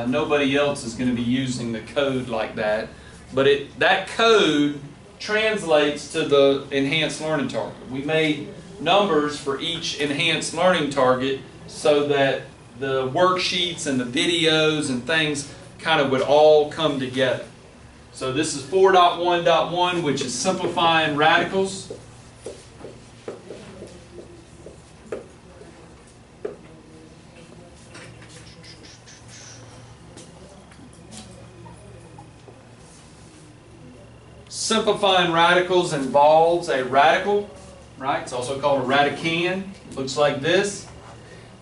Nobody else is going to be using the code like that. But that code translates to the enhanced learning target. We made numbers for each enhanced learning target so that the worksheets and the videos and things kind of would all come together. So this is 4.1.1, which is simplifying radicals. Simplifying radicals involves a radical, right? It's also called a radicand. It looks like this.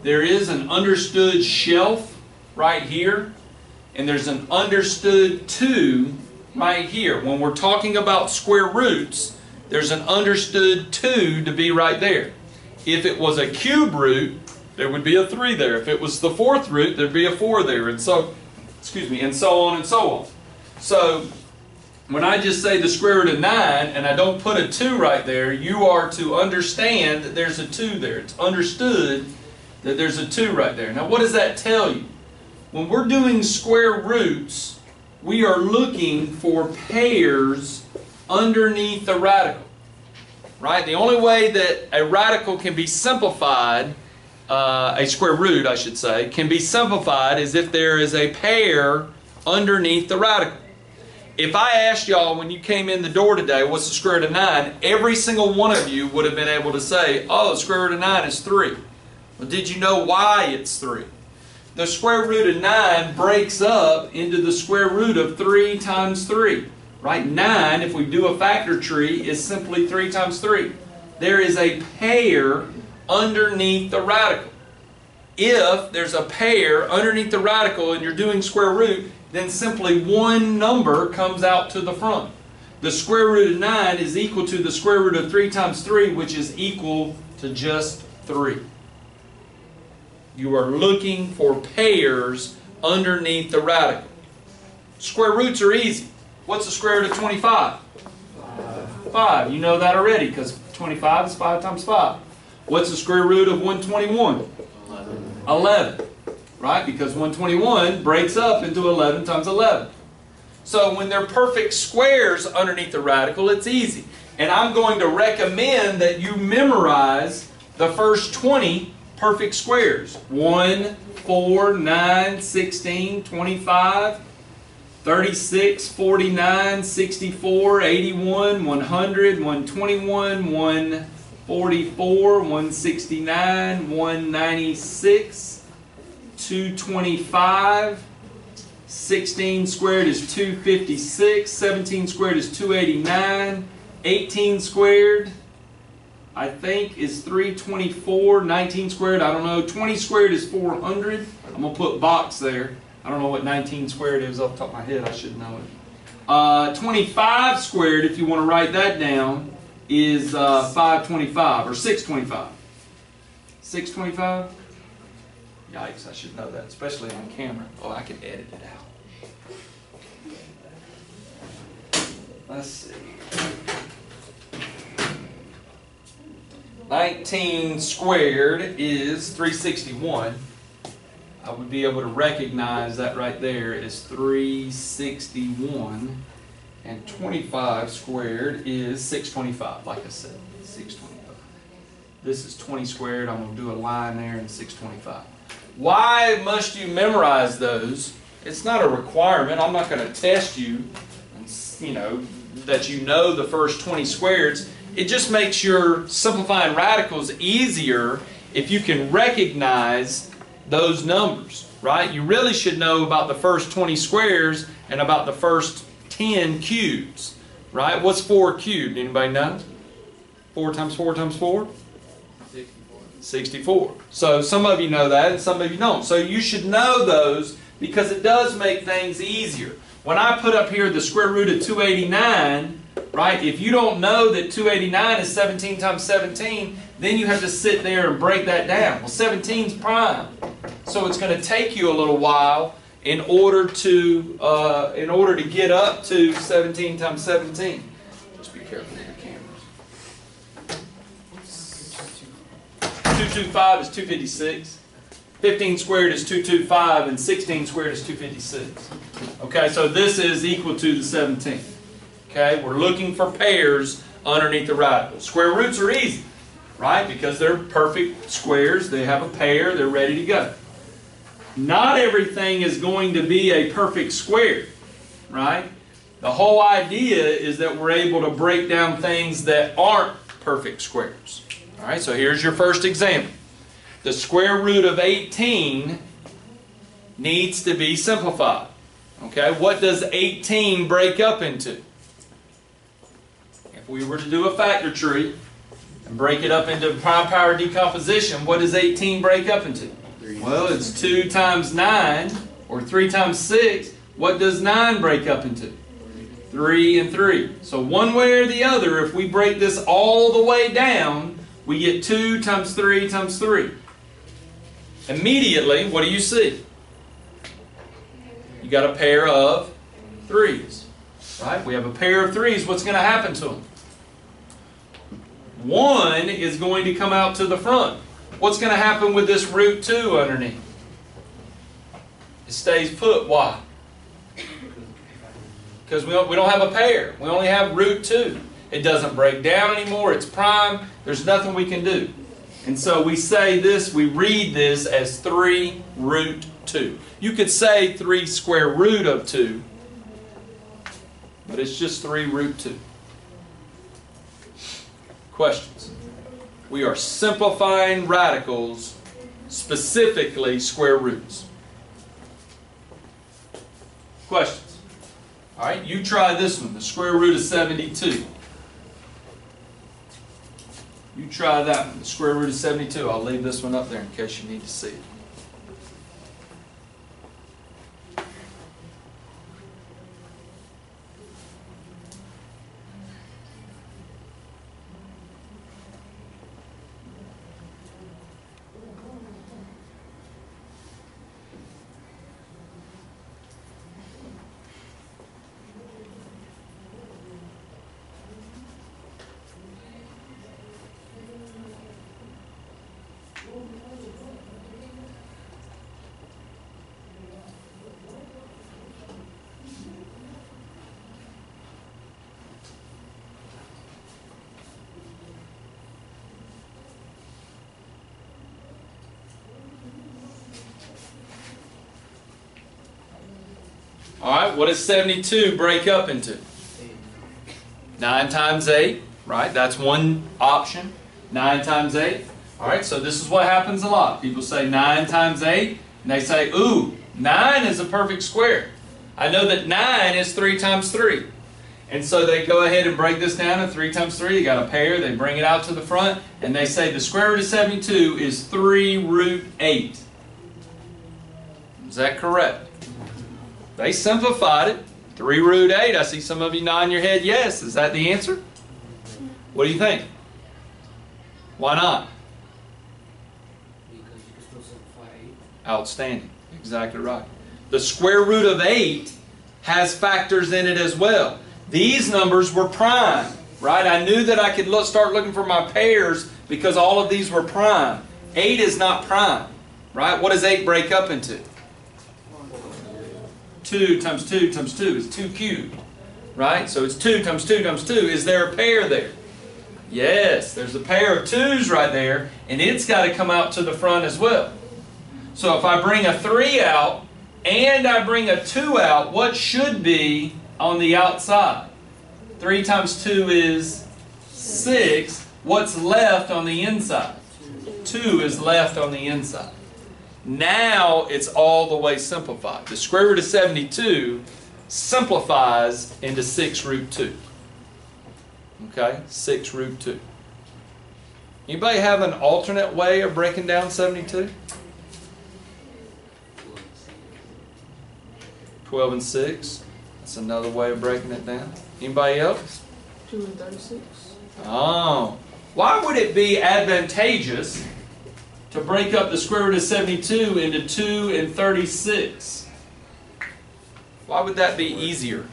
There is an understood shelf right here, and there's an understood 2 right here. When we're talking about square roots, there's an understood 2 to be right there. If it was a cube root, there would be a 3 there. If it was the 4th root, there'd be a 4 there, and so, and so on and so on. So when I just say the square root of 9 and I don't put a 2 right there, you are to understand that there's a 2 there. It's understood that there's a 2 right there. Now what does that tell you? When we're doing square roots, we are looking for pairs underneath the radical. Right? The only way that a radical can be simplified, a square root I should say, can be simplified is if there is a pair underneath the radical. If I asked y'all when you came in the door today, what's the square root of 9? Every single one of you would have been able to say, oh, the square root of 9 is 3. Well, did you know why it's 3? The square root of 9 breaks up into the square root of 3 times 3. Right? 9, if we do a factor tree, is simply 3 times 3. There is a pair underneath the radical. If there's a pair underneath the radical and you're doing square root, then simply one number comes out to the front. The square root of 9 is equal to the square root of 3 times 3, which is equal to just 3. You are looking for pairs underneath the radical. Square roots are easy. What's the square root of 25? 5. You know that already because 25 is 5 times 5. What's the square root of 121? 11. Right? Because 121 breaks up into 11 times 11. So when they're perfect squares underneath the radical, it's easy. And I'm going to recommend that you memorize the first 20 perfect squares. 1, 4, 9, 16, 25, 36, 49, 64, 81, 100, 121, 144, 169, 196, 225, 16 squared is 256, 17 squared is 289, 18 squared I think is 324, 19 squared, I don't know, 20 squared is 400. I'm going to put box there. I don't know what 19 squared is off the top of my head, I should know it. 25 squared, if you want to write that down, is 525 or 625. 625? Yikes, I should know that, especially on camera. Oh, I can edit it out. Let's see. 19 squared is 361. I would be able to recognize that right there as 361. And 25 squared is 625, like I said, 625. This is 20 squared. I'm going to do a line there in 625. Why must you memorize those? It's not a requirement. I'm not going to test you, that you know the first 20 squareds. It just makes your simplifying radicals easier if you can recognize those numbers, right? You really should know about the first 20 squares and about the first 10 cubes, right? What's 4 cubed? Anybody know? 4 times 4 times 4? 64. So some of you know that and some of you don't. So you should know those because it does make things easier. When I put up here the square root of 289, right, if you don't know that 289 is 17 times 17, then you have to sit there and break that down. Well, 17 is prime. So it's going to take you a little while in order to get up to 17 times 17. Just be careful with your cameras. 225 is 256. 15 squared is 225, and 16 squared is 256. Okay, so this is equal to the 17. Okay, we're looking for pairs underneath the radicals. Square roots are easy, right? Because they're perfect squares. They have a pair. They're ready to go. Not everything is going to be a perfect square, right? The whole idea is that we're able to break down things that aren't perfect squares. All right, so here's your first example. The square root of 18 needs to be simplified. Okay, what does 18 break up into? If we were to do a factor tree and break it up into prime power decomposition, what does 18 break up into? Well, it's 2 times 9, or 3 times 6. What does 9 break up into? 3 and 3. So one way or the other, if we break this all the way down, we get 2 times 3 times 3. Immediately, what do you see? You got a pair of 3's. Right? We have a pair of 3's. What's going to happen to them? 1 is going to come out to the front. What's going to happen with this root 2 underneath? It stays put. Why? Because we don't have a pair. We only have root 2. It doesn't break down anymore. It's prime. There's nothing we can do. And so we say this, we read this as 3 root 2. You could say 3 square root of 2, but it's just 3 root 2. Questions? We are simplifying radicals, specifically square roots. Questions? All right, you try this one, the square root of 72. You try that one, the square root of 72. I'll leave this one up there in case you need to see it. All right, what does 72 break up into? 9 times 8, right? That's one option. 9 times 8. All right, so this is what happens a lot. People say 9 times 8, and they say, ooh, 9 is a perfect square. I know that 9 is 3 times 3. And so they go ahead and break this down to 3 times 3. They got a pair. They bring it out to the front, and they say the square root of 72 is 3 root 8. Is that correct? They simplified it. 3 root 8. I see some of you nodding your head yes. Is that the answer? What do you think? Why not? Because you can still simplify 8. Outstanding. Exactly right. The square root of 8 has factors in it as well. These numbers were prime, right? I knew that I could start looking for my pairs because all of these were prime. 8 is not prime, right? What does 8 break up into? 2 times 2 times 2 is 2 cubed, right? So it's 2 times 2 times 2. Is there a pair there? Yes, there's a pair of 2's right there, and it's got to come out to the front as well. So if I bring a 3 out and I bring a 2 out, what should be on the outside? 3 times 2 is 6. What's left on the inside? 2 is left on the inside. Now it's all the way simplified. The square root of 72 simplifies into 6 root 2. Okay, 6 root 2. Anybody have an alternate way of breaking down 72? 12 and 6. That's another way of breaking it down. Anybody else? 2 and 36. Oh. Why would it be advantageous to break up the square root of 72 into 2 and 36? Why would that be easier?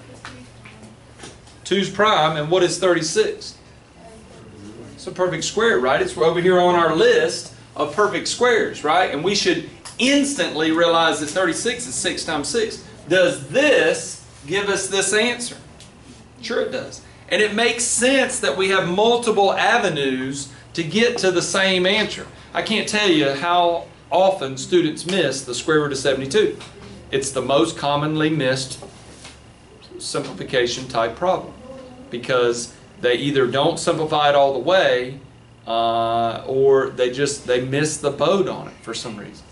2's prime, and what is 36? It's a perfect square, right? It's over here on our list of perfect squares, right? And we should instantly realize that 36 is 6 times 6. Does this give us this answer? Sure it does. And it makes sense that we have multiple avenues to get to the same answer. I can't tell you how often students miss the square root of 72. It's the most commonly missed simplification type problem because they either don't simplify it all the way or they miss the boat on it for some reason.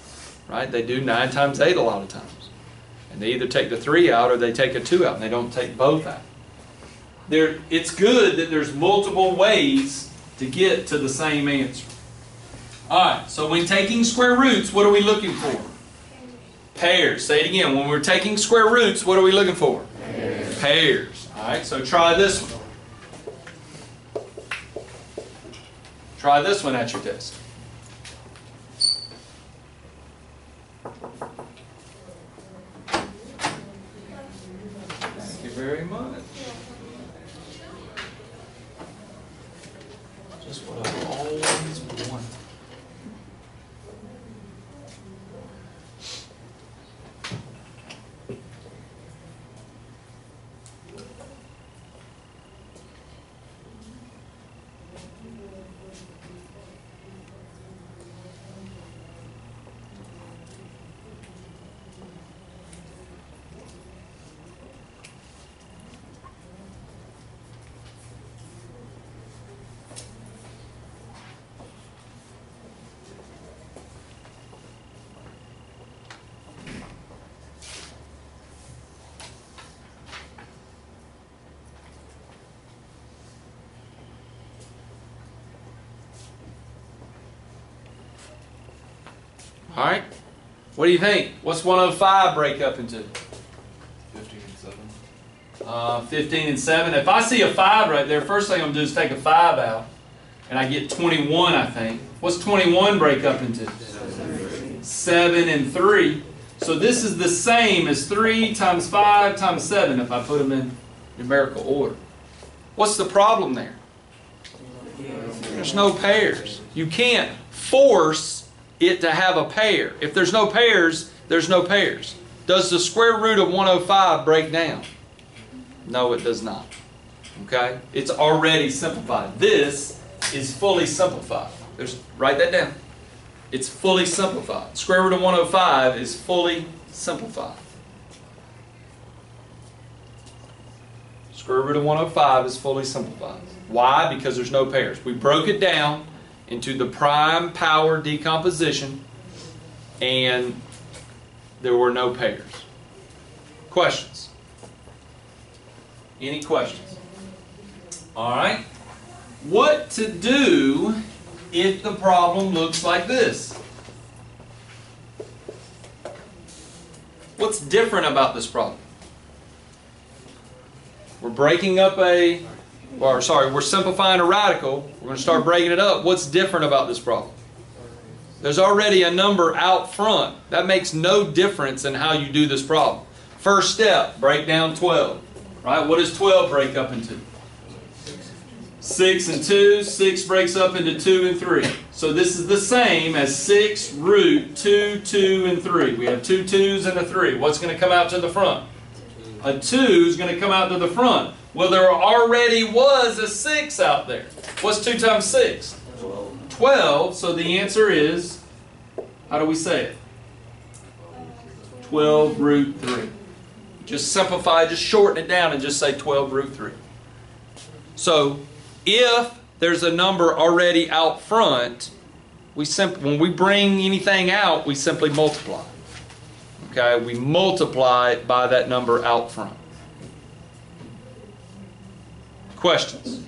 Right? They do 9 times 8 a lot of times. And they either take the 3 out or they take a 2 out and they don't take both out. It's good that there's multiple ways to get to the same answer. Alright, so when taking square roots, what are we looking for? Pairs. Say it again. When we're taking square roots, what are we looking for? Pairs. Pairs. Alright, so try this one. Try this one at your desk. Thank you very much. Just what I've always wanted. All right. What do you think? What's 105 break up into? 15 and 7. 15 and 7. If I see a 5 right there, first thing I'm going to do is take a 5 out. And I get 21, I think. What's 21 break up into? 7 and 3. So this is the same as 3 times 5 times 7 if I put them in numerical order. What's the problem there? There's no pairs. You can't force it to have a pair. If there's no pairs, there's no pairs. Does the square root of 105 break down? No, it does not. Okay? It's already simplified. This is fully simplified. Write that down. It's fully simplified. Square root of 105 is fully simplified. Square root of 105 is fully simplified. Why? Because there's no pairs. We broke it down into the prime power decomposition and there were no pairs. Questions? Any questions? Alright. What to do if the problem looks like this? What's different about this problem? We're breaking up we're simplifying a radical. We're going to start breaking it up. What's different about this problem? There's already a number out front. That makes no difference in how you do this problem. First step, break down 12. Right? What does 12 break up into? 6 and 2. 6 breaks up into 2 and 3. So this is the same as 6 root 2, 2, and 3. We have 2 2's and a 3. What's going to come out to the front? A 2 is going to come out to the front. Well, there already was a 6 out there. What's 2 times 6? 12. So the answer is, how do we say it? 12 root 3. Just simplify, just shorten it down and just say 12 root 3. So if there's a number already out front, when we bring anything out, we simply multiply. Okay, we multiply it by that number out front. Questions?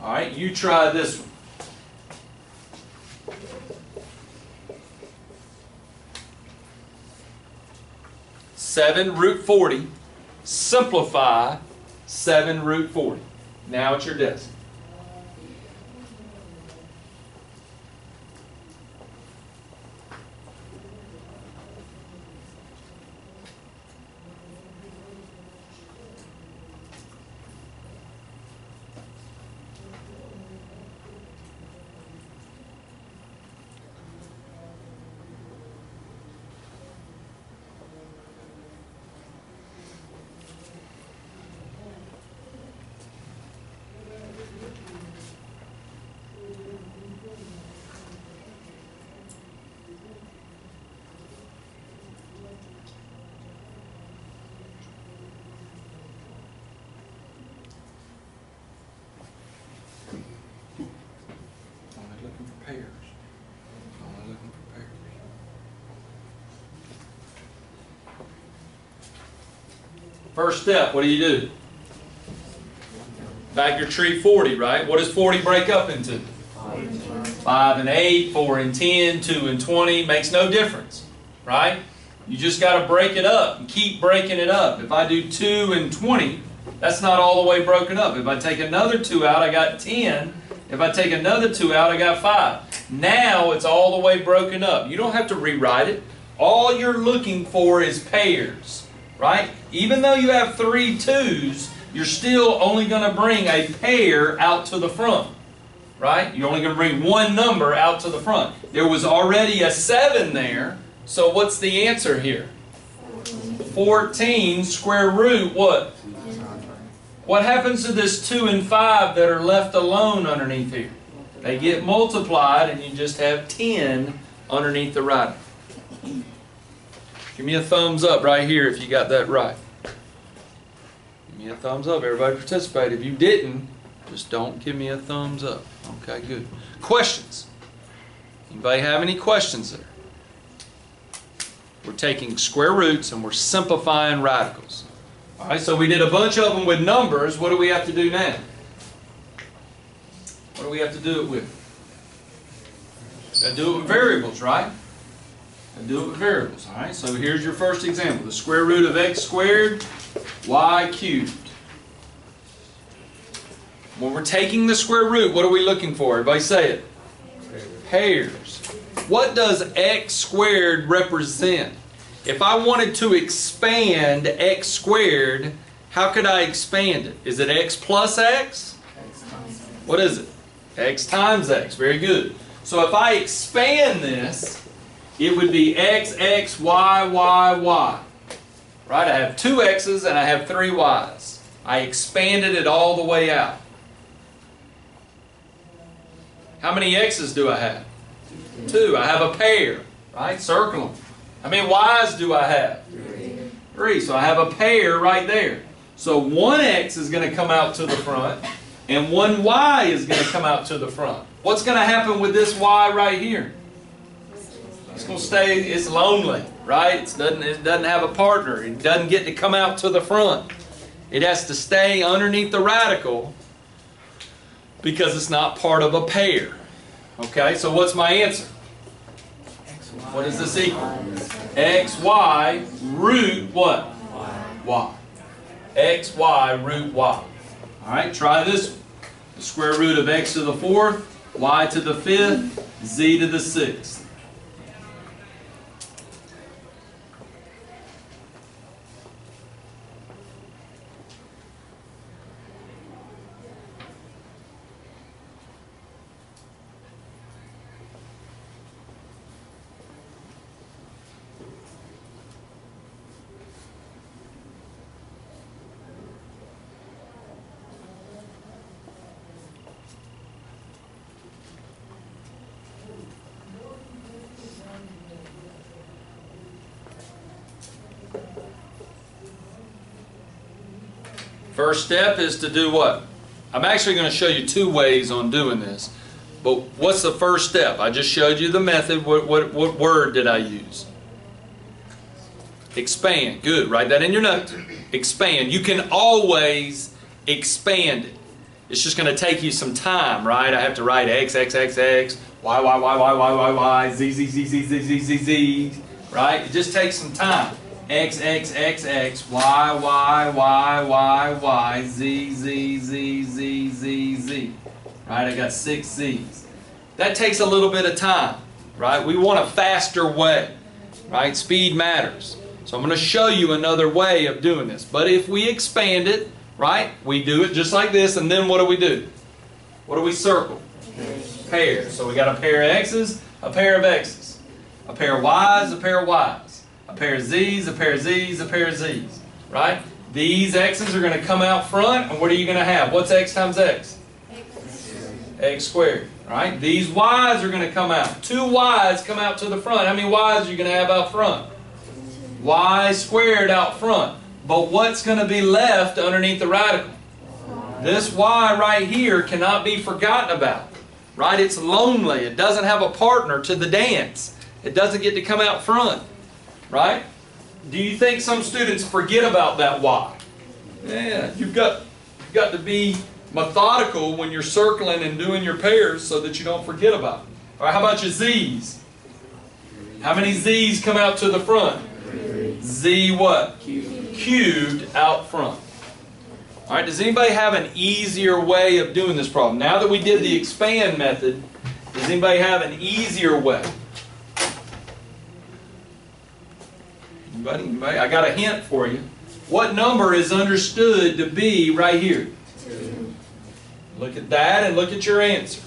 All right, you try this one. Seven root 40. Simplify 7 root 40. Now at your desk. First step, what do? Back your tree 40, right? What does 40 break up into? 5 and 8, 4 and 10, 2 and 20. Makes no difference, right? You just got to break it up and keep breaking it up. If I do 2 and 20, that's not all the way broken up. If I take another 2 out, I got 10. If I take another 2 out, I got 5. Now it's all the way broken up. You don't have to rewrite it. All you're looking for is pairs, right? Even though you have 3 2s, you're still only going to bring a pair out to the front, right? You're only going to bring one number out to the front. There was already a 7 there, so what's the answer here? 14 square root what? What happens to this 2 and 5 that are left alone underneath here? They get multiplied and you just have 10 underneath the radical. Give me a thumbs up right here if you got that right. Give me a thumbs up. Everybody participate. If you didn't, just don't give me a thumbs up. Okay, good. Questions? Anybody have any questions there? We're taking square roots and we're simplifying radicals. All right, so we did a bunch of them with numbers. What do we have to do now? What do we have to do it with? Got to do it with variables, right? Got to do it with variables. All right, so here's your first example. The square root of x squared, y cubed. When we're taking the square root, what are we looking for? Everybody say it. Pairs. What does x squared represent? If I wanted to expand x squared, how could I expand it? Is it x plus x? What is it? X times x. Very good. So if I expand this, it would be x, x, y, y, y. Right? I have 2 x's and I have 3 y's. I expanded it all the way out. How many x's do I have? 2. I have a pair. Right? Circle them. How many y's do I have? 3. So I have a pair right there. So one x is going to come out to the front and one y is going to come out to the front. What's going to happen with this y right here? It's going to stay, it's lonely, right? It doesn't have a partner. It doesn't get to come out to the front. It has to stay underneath the radical because it's not part of a pair. Okay, so what's my answer? What does this equal? xy root what? Y. xy root y. Alright, try this one. The square root of x to the 4th, y to the 5th, z to the 6th. First step is to do what? I'm actually going to show you 2 ways on doing this. But what's the first step? I just showed you the method. What word did I use? Expand. Good. Write that in your notes. Expand. You can always expand it. It's just going to take you some time, right? I have to write x, x, x, x, y, y, y, y, y, y, y, z, z, z, z, z, z, z, z, right? It just takes some time. X, X, X, X, Y, Y, Y, Y, Y, Z, Z, Z, Z, Z, Z. Right, I got 6 Z's. That takes a little bit of time, right? We want a faster way, right? Speed matters. So I'm going to show you another way of doing this. But if we expand it, right, we do it just like this, and then what do? What do we circle? Pairs. So we got a pair of X's, a pair of X's. A pair of Y's, a pair of Y's. A pair of Z's, a pair of Z's, a pair of Z's. Right? These X's are going to come out front, and what are you going to have? What's X times X? X squared. Right? These Y's are going to come out. 2 Y's come out to the front. How many Y's are you going to have out front? Y squared out front. But what's going to be left underneath the radical? This Y right here cannot be forgotten about. Right? It's lonely. It doesn't have a partner to the dance. It doesn't get to come out front. Right? Do you think some students forget about that Y? Yeah, you've got to be methodical when you're circling and doing your pairs so that you don't forget about them. All right, how about your Z's? How many Z's come out to the front? Z what? Cubed out front. All right, does anybody have an easier way of doing this problem? Now that we did the expand method, does anybody have an easier way? Anybody? Anybody? I got a hint for you. What number is understood to be right here? 2. Look at that and look at your answer.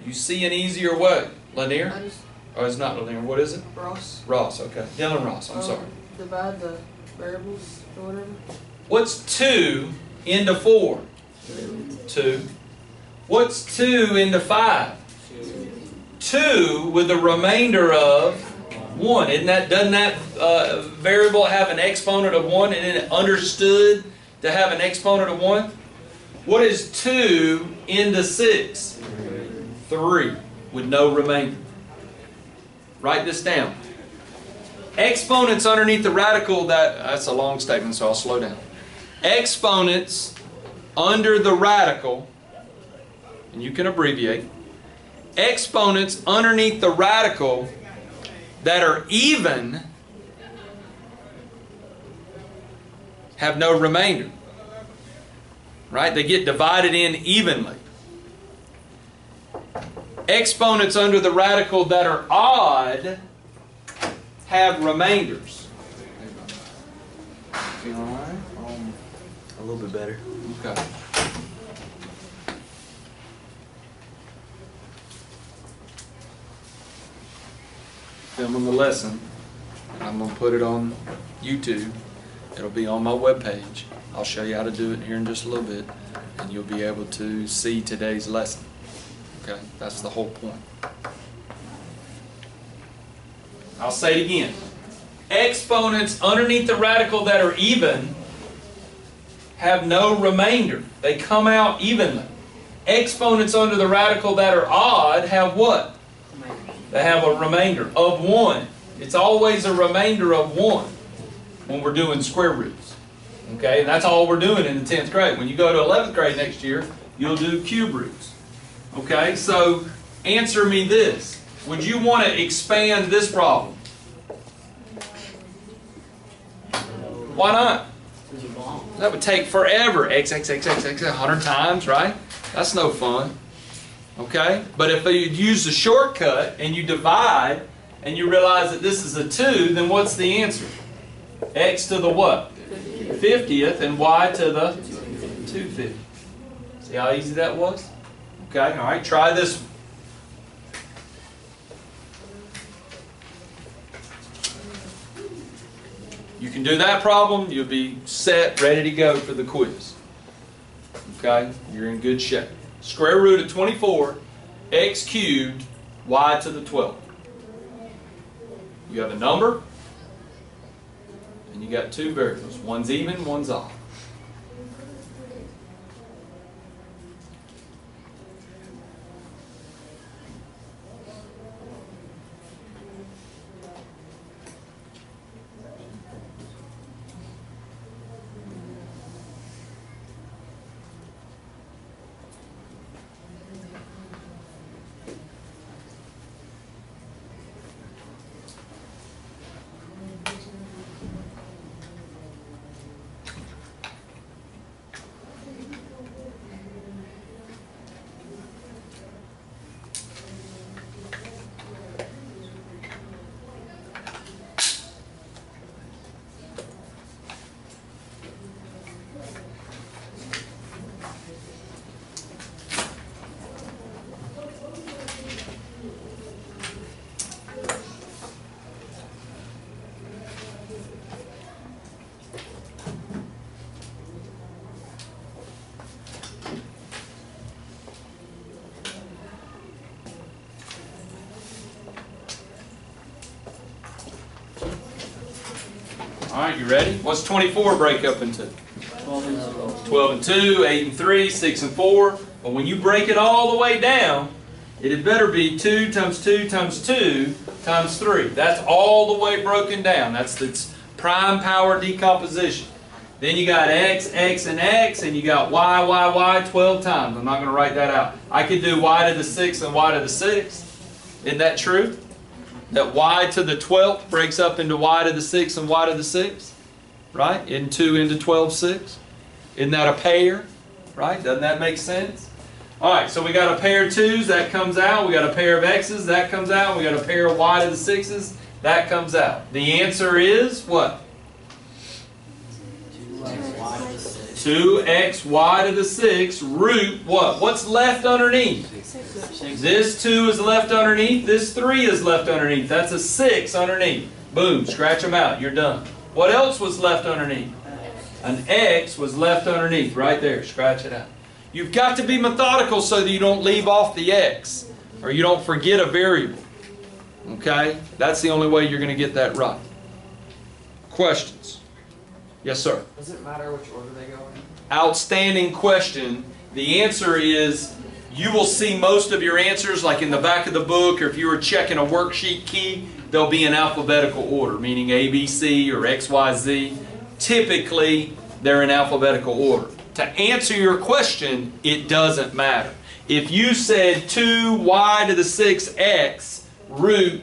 You see an easier way. Lanier? Oh, it's not Lanier. What is it? Ross. Ross, okay. Dylan Ross, I'm sorry. Divide the variables or whatever. What's 2 into 4? 2. What's 2 into 5? 2 with a remainder of 1. Doesn't that variable have an exponent of 1 and it understood to have an exponent of 1? What is 2 into 6? 3 with no remainder. Write this down. Exponents underneath the radical, that's a long statement, so I'll slow down. Exponents under the radical, and you can abbreviate, exponents underneath the radical that are even have no remainder. Right? They get divided in evenly. Exponents under the radical that are odd have remainders. You all right? A little bit better. Okay. Filming the lesson. I'm going to put it on YouTube. It'll be on my webpage. I'll show you how to do it here in just a little bit, and you'll be able to see today's lesson. Okay? That's the whole point. I'll say it again. Exponents underneath the radical that are even have no remainder. They come out evenly. Exponents under the radical that are odd have what? They have a remainder of 1. It's always a remainder of 1 when we're doing square roots. Okay, and that's all we're doing in the 10th grade. When you go to 11th grade next year, you'll do cube roots. Okay, so answer me this. Would you want to expand this problem? Why not? That would take forever. X, 100 times, right? That's no fun. Okay? But if you use the shortcut and you divide and you realize that this is a 2, then what's the answer? X to the what? 50th and Y to the 250th. See how easy that was? Okay, all right, try this one. You can do that problem, you'll be set, ready to go for the quiz. Okay, you're in good shape. Square root of 24, x cubed, y to the 12th. You have a number, and you got 2 variables. One's even, one's odd. All right, you ready? What's 24 break up into? 12 and 2, 8 and 3, 6 and 4. But when you break it all the way down, it had better be 2 times 2 times 2 times 3. That's all the way broken down. That's its prime power decomposition. Then you got x, x, and x, and you got y, y, y 12 times. I'm not going to write that out. I could do y to the 6th and y to the 6th. Isn't that true? That y to the 12th breaks up into y to the 6th and y to the 6th. Right? In 2 into 12, 6. Isn't that a pair? Right? Doesn't that make sense? Alright, so we got a pair of 2's, that comes out. We got a pair of x's, that comes out. We got a pair of y to the 6's, that comes out. The answer is what? 2xy to the 6 root what? What's left underneath? This 2 is left underneath. This 3 is left underneath. That's a 6 underneath. Boom, scratch them out. You're done. What else was left underneath? An x was left underneath. Right there. Scratch it out. You've got to be methodical so that you don't leave off the x or you don't forget a variable. Okay? That's the only way you're going to get that right. Questions? Yes, sir. Does it matter which order they go in? Outstanding question. The answer is you will see most of your answers like in the back of the book, or if you were checking a worksheet key, they'll be in alphabetical order, meaning A, B, C or X, Y, Z. Typically, they're in alphabetical order. To answer your question, it doesn't matter. If you said 2y to the 6x root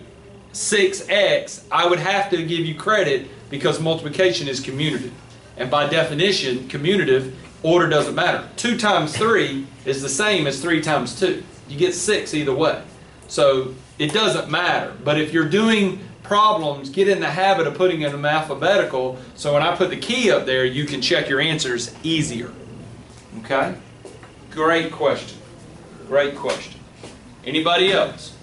6x, I would have to give you credit because multiplication is commutative. And by definition, commutative, order doesn't matter. 2 times 3 is the same as 3 times 2. You get 6 either way. So it doesn't matter. But if you're doing problems, get in the habit of putting them alphabetical, so when I put the key up there, you can check your answers easier. Okay? Great question. Great question. Anybody else?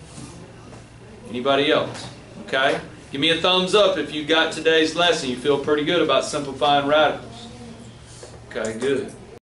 Anybody else? Okay? Give me a thumbs up if you got today's lesson. You feel pretty good about simplifying radicals. Okay, good.